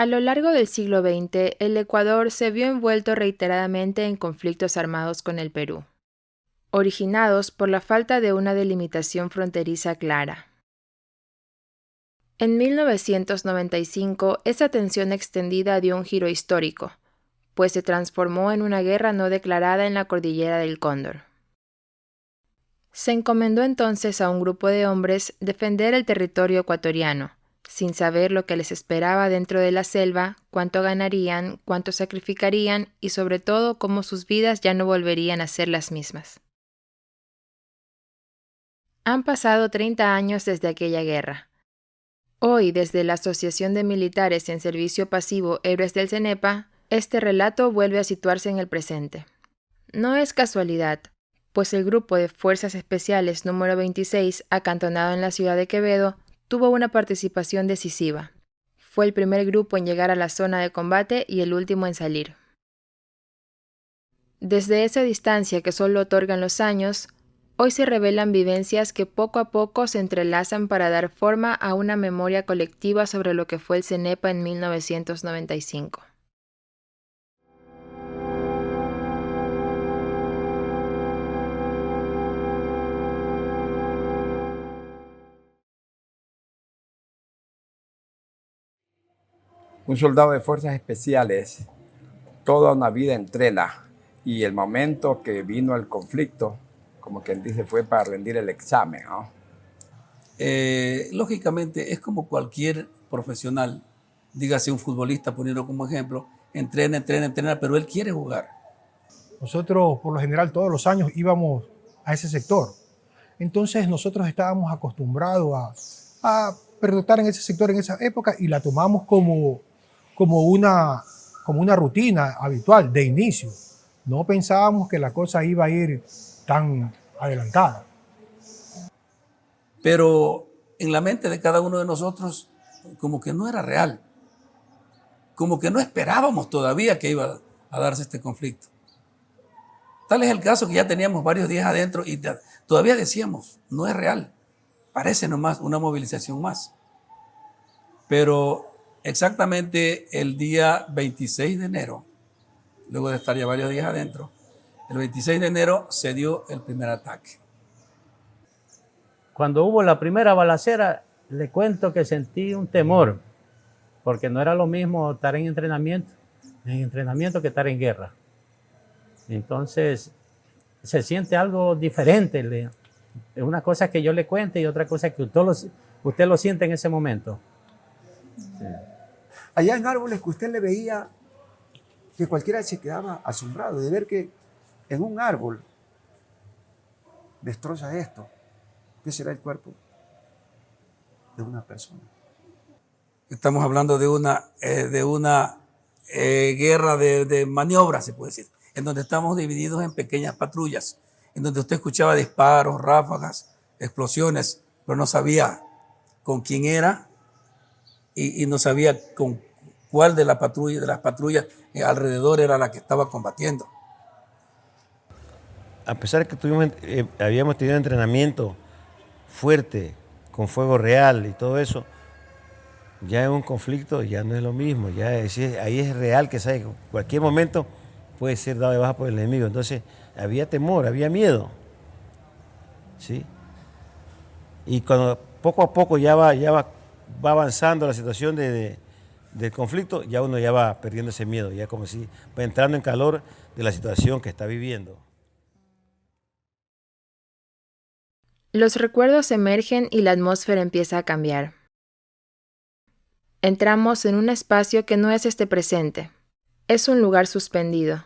A lo largo del siglo XX, el Ecuador se vio envuelto reiteradamente en conflictos armados con el Perú, originados por la falta de una delimitación fronteriza clara. En 1995, esa tensión extendida dio un giro histórico, pues se transformó en una guerra no declarada en la cordillera del Cóndor. Se encomendó entonces a un grupo de hombres defender el territorio ecuatoriano, sin saber lo que les esperaba dentro de la selva, cuánto ganarían, cuánto sacrificarían y sobre todo cómo sus vidas ya no volverían a ser las mismas. Han pasado 30 años desde aquella guerra. Hoy, desde la Asociación de Militares en Servicio Pasivo Héroes del CENEPA, este relato vuelve a situarse en el presente. No es casualidad, pues el Grupo de Fuerzas Especiales número 26, acantonado en la ciudad de Quevedo, tuvo una participación decisiva. Fue el primer grupo en llegar a la zona de combate y el último en salir. Desde esa distancia que solo otorgan los años, hoy se revelan vivencias que poco a poco se entrelazan para dar forma a una memoria colectiva sobre lo que fue el CENEPA en 1995. Un soldado de fuerzas especiales, toda una vida entrena, y el momento que vino el conflicto, como quien dice, fue para rendir el examen, ¿no? Lógicamente es como cualquier profesional, dígase un futbolista, poniendo como ejemplo, entrena, pero él quiere jugar. Nosotros, por lo general, todos los años íbamos a ese sector. Entonces nosotros estábamos acostumbrados a pernoctar en ese sector en esa época y la tomamos como una rutina habitual de inicio. No pensábamos que la cosa iba a ir tan adelantada. Pero en la mente de cada uno de nosotros como que no era real, como que no esperábamos todavía que iba a darse este conflicto. Tal es el caso que ya teníamos varios días adentro y todavía decíamos, no es real, parece nomás una movilización más. Pero exactamente el día 26 de enero, luego de estar ya varios días adentro, el 26 de enero se dio el primer ataque. Cuando hubo la primera balacera, le cuento que sentí un temor, porque no era lo mismo estar en entrenamiento que estar en guerra. Entonces, se siente algo diferente. Es una cosa que yo le cuente y otra cosa que usted lo siente en ese momento. Sí. Allá en árboles que usted le veía que cualquiera se quedaba asombrado de ver que en un árbol destroza esto. ¿Qué será el cuerpo de una persona? Estamos hablando de una guerra de maniobras, se puede decir, en donde estamos divididos en pequeñas patrullas, en donde usted escuchaba disparos, ráfagas, explosiones, pero no sabía con quién era y no sabía con cuál de las patrullas alrededor era la que estaba combatiendo. A pesar de que habíamos tenido entrenamiento fuerte, con fuego real y todo eso, ya en un conflicto ya no es lo mismo, ahí es real que sabe que en cualquier momento puede ser dado de baja por el enemigo. Entonces había temor, había miedo, ¿sí? Y cuando poco a poco ya va avanzando la situación del conflicto, ya uno ya va perdiendo ese miedo, ya como si va entrando en calor de la situación que está viviendo. Los recuerdos emergen y la atmósfera empieza a cambiar. Entramos en un espacio que no es este presente. Es un lugar suspendido.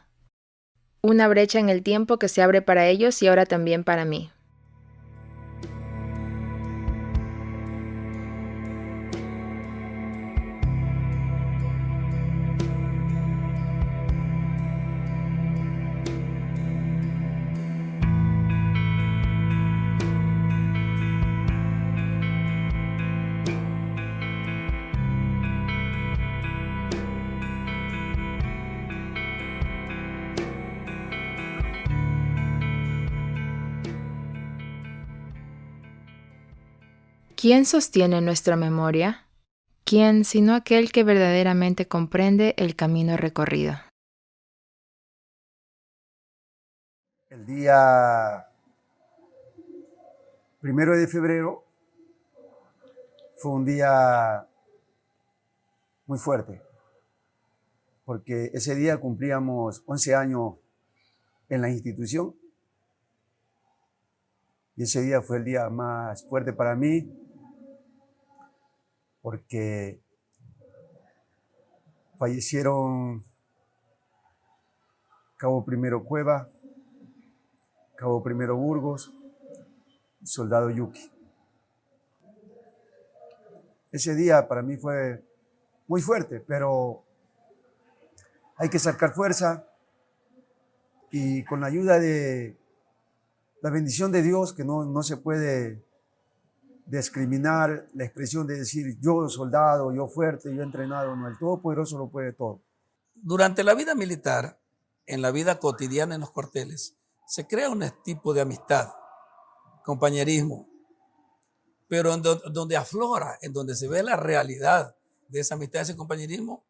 Una brecha en el tiempo que se abre para ellos y ahora también para mí. ¿Quién sostiene nuestra memoria? ¿Quién sino aquel que verdaderamente comprende el camino recorrido? El día 1 de febrero fue un día muy fuerte, porque ese día cumplíamos 11 años en la institución y ese día fue el día más fuerte para mí, porque fallecieron Cabo Primero Cueva, Cabo Primero Burgos, Soldado Yuki. Ese día para mí fue muy fuerte, pero hay que sacar fuerza y con la ayuda de la bendición de Dios, que no se puede discriminar la expresión de decir yo soldado, yo fuerte, yo entrenado, no, el Todopoderoso lo puede todo. Durante la vida militar, en la vida cotidiana en los cuarteles, se crea un tipo de amistad, compañerismo, pero donde aflora, en donde se ve la realidad de esa amistad, ese compañerismo,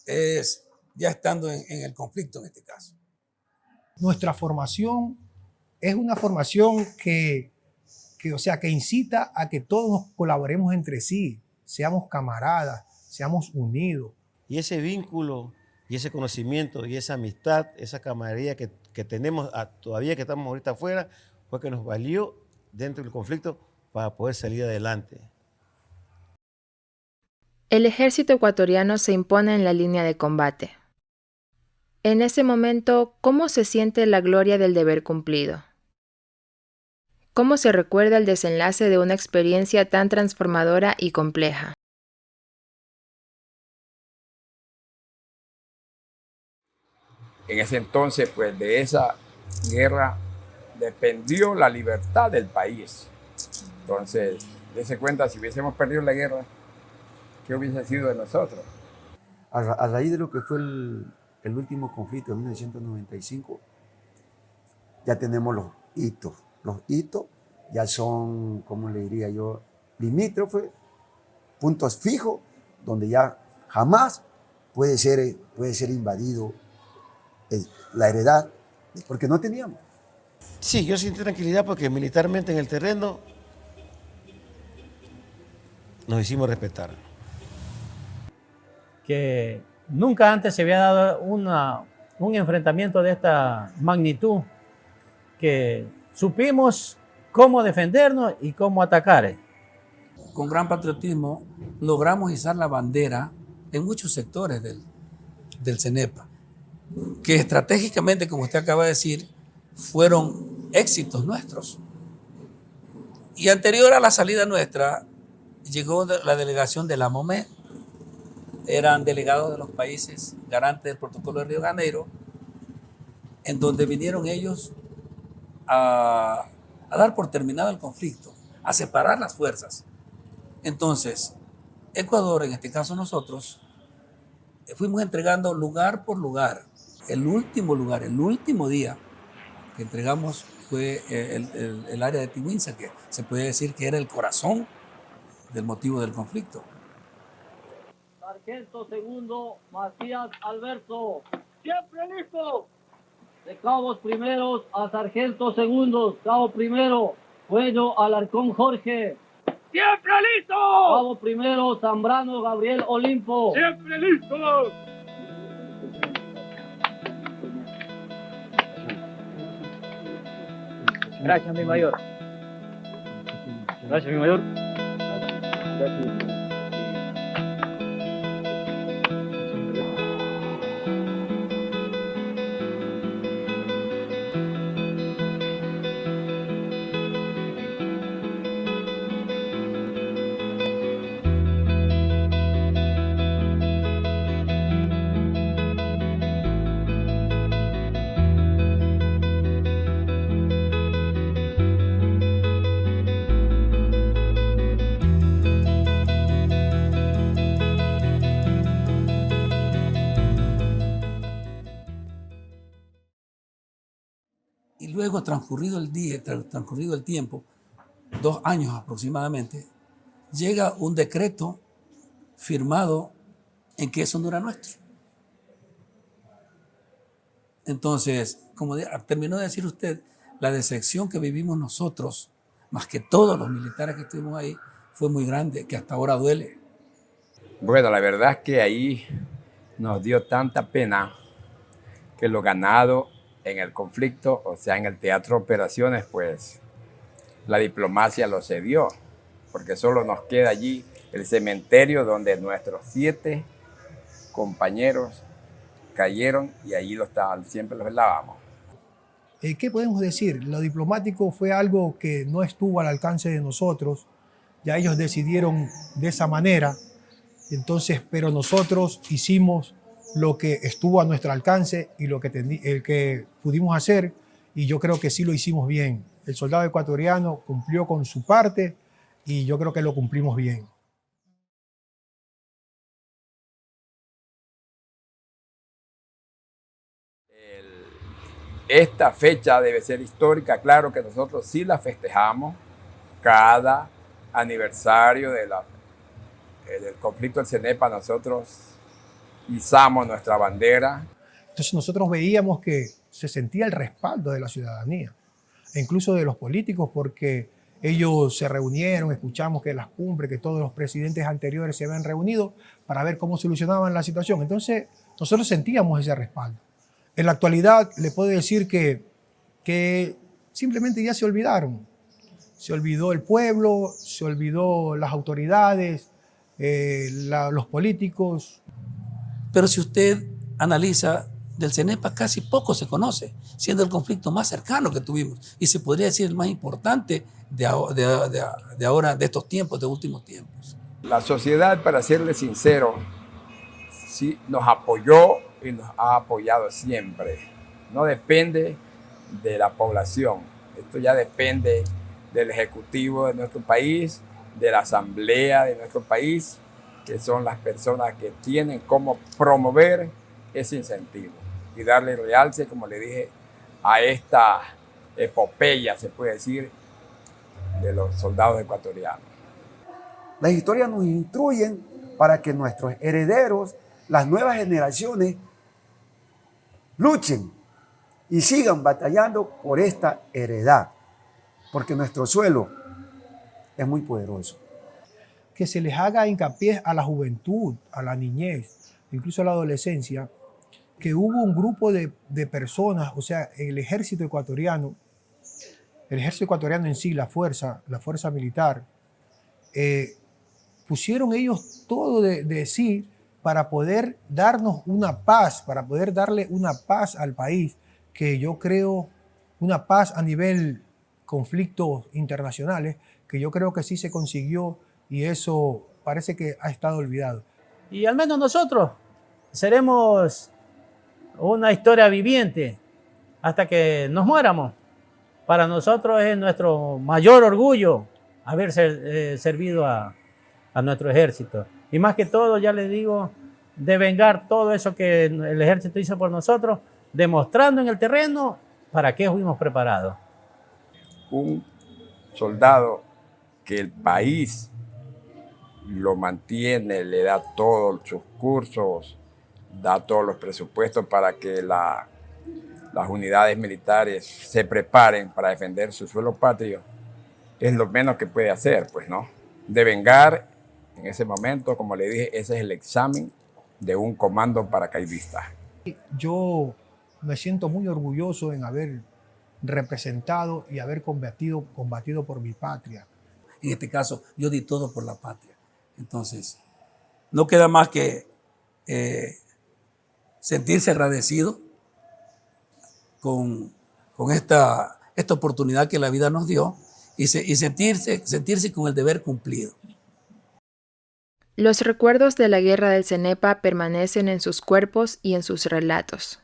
es ya estando en el conflicto en este caso. Nuestra formación es una formación que incita a que todos colaboremos entre sí, seamos camaradas, seamos unidos. Y ese vínculo y ese conocimiento y esa amistad, esa camaradería que tenemos todavía que estamos ahorita afuera, fue que nos valió dentro del conflicto para poder salir adelante. El ejército ecuatoriano se impone en la línea de combate. En ese momento, ¿cómo se siente la gloria del deber cumplido? ¿Cómo se recuerda el desenlace de una experiencia tan transformadora y compleja? En ese entonces, pues de esa guerra dependió la libertad del país. Entonces, dése cuenta, si hubiésemos perdido la guerra, ¿qué hubiese sido de nosotros? A raíz de lo que fue el último conflicto de 1995, ya tenemos los hitos. Los hitos ya son, ¿cómo le diría yo?, limítrofes, puntos fijos, donde ya jamás puede ser invadido la heredad, porque no teníamos. Sí, yo sentí tranquilidad porque militarmente en el terreno nos hicimos respetar. Que nunca antes se había dado un enfrentamiento de esta magnitud, que supimos cómo defendernos y cómo atacar. Con gran patriotismo logramos izar la bandera en muchos sectores del CENEPA, que estratégicamente, como usted acaba de decir, fueron éxitos nuestros. Y anterior a la salida nuestra, llegó la delegación de la MOME, eran delegados de los países garantes del protocolo de Río de Janeiro, en donde vinieron ellos a dar por terminado el conflicto, a separar las fuerzas. Entonces, Ecuador, en este caso nosotros, fuimos entregando lugar por lugar. El último día que entregamos fue el área de Tiwinza, que se puede decir que era el corazón del motivo del conflicto. Sargento segundo Macías Alberto, siempre listo. De cabos primeros a sargento segundos, cabo primero, Cuello Alarcón Jorge. ¡Siempre listo! Cabo primero, Zambrano Gabriel Olimpo. ¡Siempre listo! Gracias, mi mayor. Gracias, mi mayor. Gracias. Y luego, transcurrido el tiempo, 2 años aproximadamente, llega un decreto firmado en que eso no era nuestro. Entonces, como terminó de decir usted, la decepción que vivimos nosotros, más que todos los militares que estuvimos ahí, fue muy grande, que hasta ahora duele. Bueno, la verdad es que ahí nos dio tanta pena que lo ganado en el conflicto, o sea, en el teatro de operaciones, pues la diplomacia lo cedió, porque solo nos queda allí el cementerio donde nuestros 7 compañeros cayeron y allí siempre los velábamos. ¿Qué podemos decir? Lo diplomático fue algo que no estuvo al alcance de nosotros, ya ellos decidieron de esa manera, entonces, pero nosotros hicimos lo que estuvo a nuestro alcance y lo que pudimos hacer, y yo creo que sí lo hicimos bien. El soldado ecuatoriano cumplió con su parte y yo creo que lo cumplimos bien. Esta fecha debe ser histórica, claro que nosotros sí la festejamos cada aniversario del conflicto del CENEPA, nosotros izamos nuestra bandera. Entonces nosotros veíamos que se sentía el respaldo de la ciudadanía, e incluso de los políticos, porque ellos se reunieron, escuchamos que las cumbres, que todos los presidentes anteriores se habían reunido para ver cómo solucionaban la situación. Entonces nosotros sentíamos ese respaldo. En la actualidad le puedo decir que simplemente ya se olvidaron. Se olvidó el pueblo, se olvidó las autoridades, los políticos. Pero si usted analiza, del CENEPA casi poco se conoce, siendo el conflicto más cercano que tuvimos y se podría decir el más importante de ahora, de estos tiempos, de últimos tiempos. La sociedad, para serle sincero, sí nos apoyó y nos ha apoyado siempre. No depende de la población, esto ya depende del Ejecutivo de nuestro país, de la Asamblea de nuestro país, que son las personas que tienen cómo promover ese incentivo y darle realce, como le dije, a esta epopeya, se puede decir, de los soldados ecuatorianos. Las historias nos instruyen para que nuestros herederos, las nuevas generaciones, luchen y sigan batallando por esta heredad, porque nuestro suelo es muy poderoso. Que se les haga hincapié a la juventud, a la niñez, incluso a la adolescencia, que hubo un grupo de personas, o sea, el ejército ecuatoriano en sí, la fuerza militar, pusieron ellos todo de sí para poder darnos una paz, para poder darle una paz al país, que yo creo, una paz a nivel conflictos internacionales, que yo creo que sí se consiguió y eso parece que ha estado olvidado. Y al menos nosotros seremos una historia viviente hasta que nos muéramos. Para nosotros es nuestro mayor orgullo haber servido a nuestro ejército. Y más que todo, ya les digo, de vengar todo eso que el ejército hizo por nosotros, demostrando en el terreno para qué fuimos preparados. Un soldado que el país lo mantiene, le da todos sus cursos, da todos los presupuestos para que las unidades militares se preparen para defender su suelo patrio, es lo menos que puede hacer, pues, ¿no? De vengar en ese momento, como le dije, ese es el examen de un comando paracaidista. Yo me siento muy orgulloso en haber representado y haber combatido por mi patria. En este caso, yo di todo por la patria. Entonces, no queda más que sentirse agradecido con esta oportunidad que la vida nos dio y sentirse con el deber cumplido. Los recuerdos de la guerra del CENEPA permanecen en sus cuerpos y en sus relatos,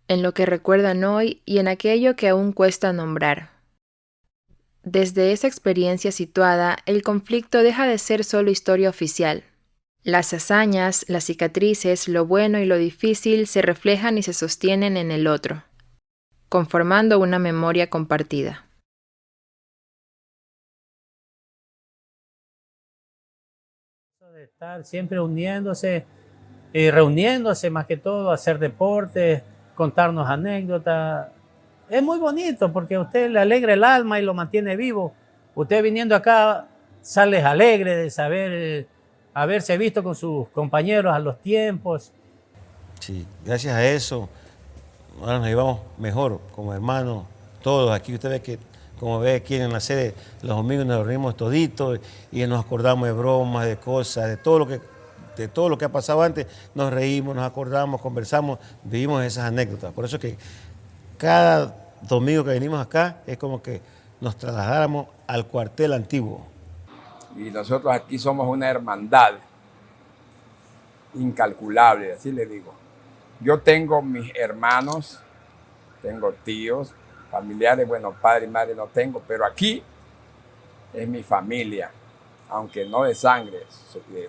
en lo que recuerdan hoy y en aquello que aún cuesta nombrar. Desde esa experiencia situada, el conflicto deja de ser solo historia oficial. Las hazañas, las cicatrices, lo bueno y lo difícil se reflejan y se sostienen en el otro, conformando una memoria compartida. estar siempre uniéndose y reuniéndose más que todo, hacer deporte, contarnos anécdotas. Es muy bonito porque a usted le alegra el alma y lo mantiene vivo. Usted viniendo acá sale alegre de saber haberse visto con sus compañeros a los tiempos. Sí, gracias a eso, ahora nos llevamos mejor como hermanos, todos. Aquí usted ve que, como ve aquí en la sede, los domingos nos reunimos toditos y nos acordamos de bromas, de cosas, de todo lo que ha pasado antes. Nos reímos, nos acordamos, conversamos, vivimos esas anécdotas. Por eso que cada domingo que venimos acá es como que nos trasladáramos al cuartel antiguo. Y nosotros aquí somos una hermandad incalculable, así le digo. Yo tengo mis hermanos, tengo tíos, familiares, bueno, padre y madre no tengo, pero aquí es mi familia, aunque no de sangre,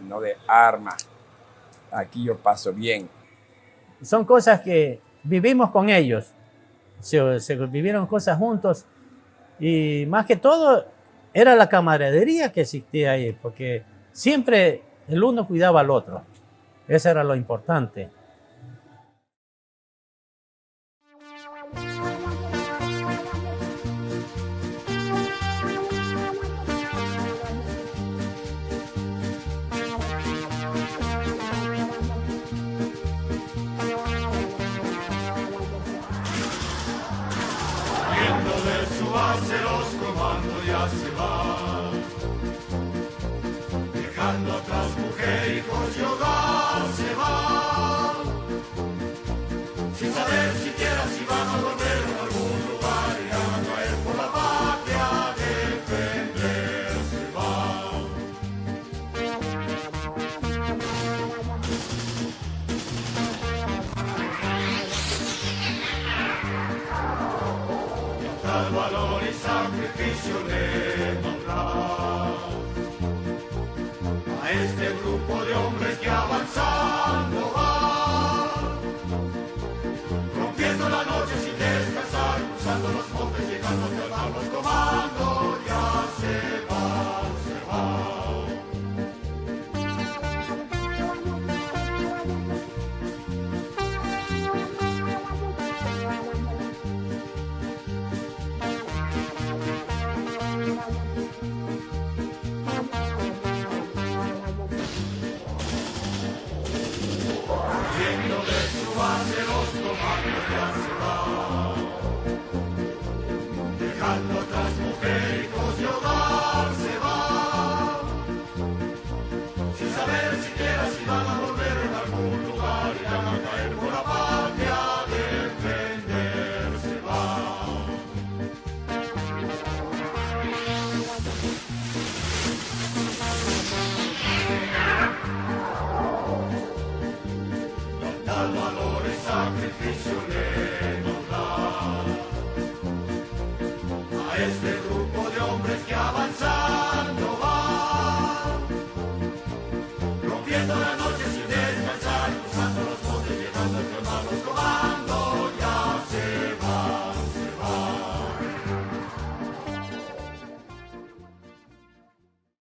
no de armas. Aquí yo paso bien. Son cosas que vivimos con ellos, se vivieron cosas juntos y más que todo era la camaradería que existía ahí, porque siempre el uno cuidaba al otro. Eso era lo importante. Dejando atrás mujer, hijos y hogar se va, sin saber siquiera si van a volver a algún lugar, irán a caer por la patria a defenderse van. Tal valor y sacrificio le nombrar a este grupo de hombres que avanzando va, rompiendo la noche sin descansar, cruzando los montes, llegando hasta los comandos, ya se va, se va. Dejando atrás mujer, hijos y hogar se va, sin saber siquiera si van a volver en algún lugar, irán a caer por la patria a defenderse van. Tal valor y sacrificio le nombrar a este